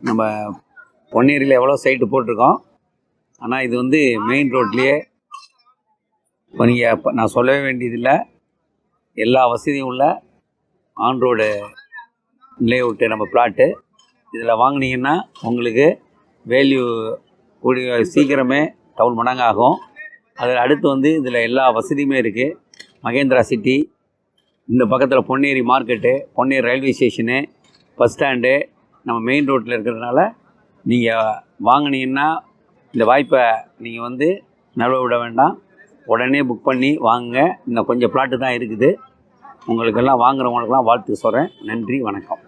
நம்ம பொன்னேரியில் எவ்வளோ சைட்டு போட்டிருக்கோம். ஆனால் இது வந்து மெயின் ரோட்லேயே இப்போ நீங்கள் நான் சொல்லவே வேண்டியதில்லை, எல்லா வசதியும் உள்ள ஆன் ரோடு லேஅவுட்டு நம்ம பிளாட்டு. இதில் வாங்கினீங்கன்னா உங்களுக்கு வேல்யூ கூடிய சீக்கிரமே டவுன் மடங்கு ஆகும். அதில் அடுத்து வந்து இதில் எல்லா வசதியுமே இருக்குது. மகேந்திரா சிட்டி, இந்த பக்கத்தில் Ponneri market, Ponneri railway station, bus stand நம்ம மெயின் ரோட்டில் இருக்கிறதுனால நீங்கள் வாங்கினீங்கன்னா இந்த வாய்ப்பை நீங்கள் வந்து நழுவ விட வேண்டாம். உடனே புக் பண்ணி வாங்குங்க. இன்னும் கொஞ்சம் பிளாட்டு தான் இருக்குது. உங்களுக்கெல்லாம் வாங்குறவங்களுக்கெல்லாம் வாழ்த்து சொல்கிறேன். நன்றி, வணக்கம்.